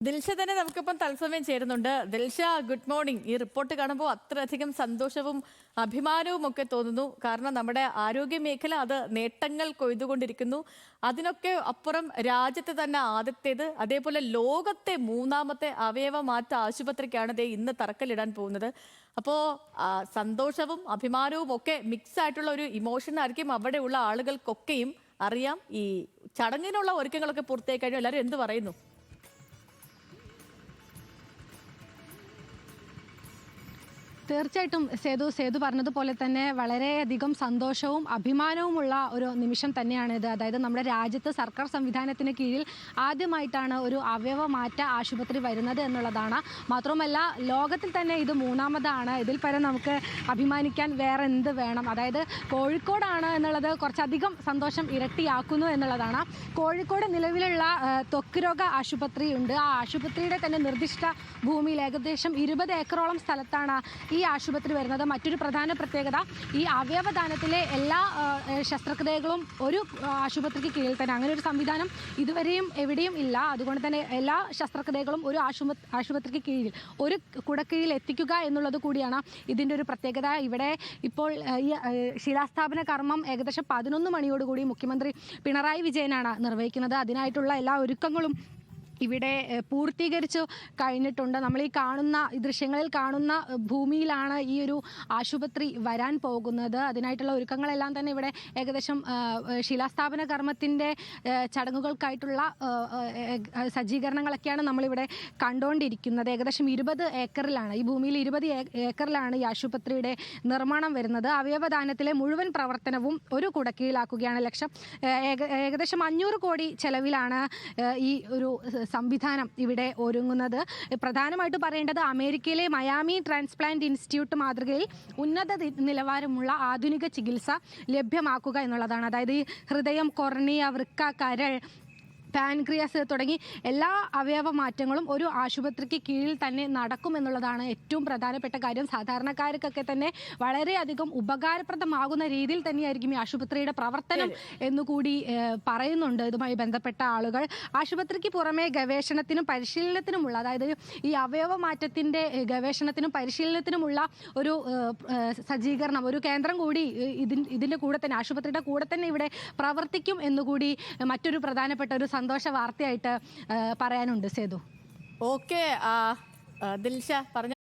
ദിൽഷ തന്നെ നമുക്കിപ്പം തത്സമയം ചേരുന്നുണ്ട്. Dilsha, good morning. ഈ റിപ്പോർട്ട് കാണുമ്പോൾ അത്രയധികം സന്തോഷവും അഭിമാനവും ഒക്കെ തോന്നുന്നു. കാരണം നമ്മുടെ ആരോഗ്യ മേഖല അത് നേട്ടങ്ങൾ കൊയ്തുകൊണ്ടിരിക്കുന്നു. അതിനൊക്കെ അപ്പുറം രാജ്യത്തെ തന്നെ ആദ്യത്തേത്, അതേപോലെ ലോകത്തെ മൂന്നാമത്തെ അവയവ മാറ്റ ആശുപത്രിക്കാണ് ദേ ഇന്ന് തറക്കല്ലിടാൻ പോകുന്നത്. അപ്പോൾ സന്തോഷവും അഭിമാനവും ഒക്കെ മിക്സ് ആയിട്ടുള്ള ഒരു ഇമോഷൻ ആയിരിക്കും അവിടെയുള്ള ആളുകൾക്കൊക്കെയും. അറിയാം, ഈ ചടങ്ങിനുള്ള ഒരുക്കങ്ങളൊക്കെ പൂർത്തിയായി കഴിഞ്ഞു. എല്ലാവരും എന്ത് പറയുന്നു? തീർച്ചയായിട്ടും സേതു പറഞ്ഞതുപോലെ തന്നെ വളരെയധികം സന്തോഷവും അഭിമാനവുമുള്ള ഒരു നിമിഷം തന്നെയാണിത്. അതായത് നമ്മുടെ രാജ്യത്ത് സർക്കാർ സംവിധാനത്തിന് കീഴിൽ ആദ്യമായിട്ടാണ് ഒരു അവയവ മാറ്റ ആശുപത്രി വരുന്നത് എന്നുള്ളതാണ്. മാത്രമല്ല, ലോകത്തിൽ തന്നെ ഇത് മൂന്നാമതാണ്. ഇതിൽ പരം നമുക്ക് അഭിമാനിക്കാൻ വേറെ എന്ത് വേണം? അതായത് കോഴിക്കോടാണ് എന്നുള്ളത് കുറച്ചധികം സന്തോഷം ഇരട്ടിയാക്കുന്നു എന്നുള്ളതാണ്. കോഴിക്കോട് നിലവിലുള്ള ത്വക്ക് രോഗ ആശുപത്രിയുണ്ട്. ആ ആശുപത്രിയുടെ തന്നെ നിർദ്ദിഷ്ട ഭൂമിയിൽ ഏകദേശം 20 ഏക്കറോളം സ്ഥലത്താണ് ഈ ആശുപത്രി വരുന്നത്. മറ്റൊരു പ്രധാന പ്രത്യേകത, ഈ അവയവദാനത്തിലെ എല്ലാ ശസ്ത്രക്രിയകളും ഒരു ആശുപത്രിക്ക് കീഴിൽ തന്നെ. അങ്ങനെ ഒരു സംവിധാനം ഇതുവരെയും എവിടെയും ഇല്ല. അതുകൊണ്ട് തന്നെ എല്ലാ ശസ്ത്രക്രിയകളും ഒരു ആശുപത്രിക്ക് കീഴിൽ, ഒരു കുടക്കീഴിൽ എത്തിക്കുക എന്നുള്ളത് കൂടിയാണ് ഇതിൻ്റെ ഒരു പ്രത്യേകത. ഇവിടെ ഇപ്പോൾ ഈ ശിലാസ്ഥാപന കർമ്മം ഏകദേശം 11 മണിയോടുകൂടി മുഖ്യമന്ത്രി പിണറായി വിജയനാണ് നിർവഹിക്കുന്നത്. അതിനായിട്ടുള്ള എല്ലാ ഒരുക്കങ്ങളും ഇവിടെ പൂർത്തീകരിച്ചു കഴിഞ്ഞിട്ടുണ്ട്. നമ്മൾ ഈ ദൃശ്യങ്ങളിൽ കാണുന്ന ഭൂമിയിലാണ് ഈ ഒരു ആശുപത്രി വരാൻ പോകുന്നത്. അതിനായിട്ടുള്ള ഒരുക്കങ്ങളെല്ലാം തന്നെ ഇവിടെ ഏകദേശം ശിലാസ്ഥാപന കർമ്മത്തിൻ്റെ ചടങ്ങുകൾക്കായിട്ടുള്ള സജ്ജീകരണങ്ങളൊക്കെയാണ് നമ്മളിവിടെ കണ്ടുകൊണ്ടിരിക്കുന്നത്. ഏകദേശം 20 ഏക്കറിലാണ്, ഈ ഭൂമിയിൽ 20 ഏക്കറിലാണ് ഈ ആശുപത്രിയുടെ നിർമ്മാണം വരുന്നത്. അവയവദാനത്തിലെ മുഴുവൻ പ്രവർത്തനവും ഒരു കുടക്കീഴിലാക്കുകയാണ് ലക്ഷ്യം. ഏകദേശം 500 കോടി ചെലവിലാണ് ഈ ഒരു സംവിധാനം ഇവിടെ ഒരുങ്ങുന്നത്. പ്രധാനമായിട്ട് പറയേണ്ടത്, അമേരിക്കയിലെ മയാമി ട്രാൻസ്പ്ലാന്റ് ഇൻസ്റ്റിറ്റ്യൂട്ട് മാതൃകയിൽ ഉന്നത നിലവാരമുള്ള ആധുനിക ചികിത്സ ലഭ്യമാക്കുക എന്നുള്ളതാണ്. അതായത് ഈ ഹൃദയം, കോർണിയ, വൃക്ക, കരൾ, പാൻക്രിയാസ് തുടങ്ങി എല്ലാ അവയവ മാറ്റങ്ങളും ഒരു ആശുപത്രിക്ക് കീഴിൽ തന്നെ നടക്കുമെന്നുള്ളതാണ് ഏറ്റവും പ്രധാനപ്പെട്ട കാര്യം. സാധാരണക്കാർക്കൊക്കെ തന്നെ വളരെയധികം ഉപകാരപ്രദമാകുന്ന രീതിയിൽ തന്നെയായിരിക്കും ഈ ആശുപത്രിയുടെ പ്രവർത്തനം എന്നുകൂടി പറയുന്നുണ്ട് ഇതുമായി ബന്ധപ്പെട്ട ആളുകൾ. ആശുപത്രിക്ക് പുറമെ ഗവേഷണത്തിനും പരിശീലനത്തിനുമുള്ള, അതായത് ഈ അവയവ മാറ്റത്തിൻ്റെ ഗവേഷണത്തിനും പരിശീലനത്തിനുമുള്ള ഒരു സജ്ജീകരണം, ഒരു കേന്ദ്രം കൂടി ഇതിൻ്റെ കൂടെ തന്നെ, ആശുപത്രിയുടെ കൂടെ തന്നെ ഇവിടെ പ്രവർത്തിക്കും എന്നുകൂടി മറ്റൊരു പ്രധാനപ്പെട്ട ഒരു സന്തോഷ വാർത്തയായിട്ട് പറയാനുണ്ട്. സേതു, ഓക്കെ ദിൽഷ പറഞ്ഞു.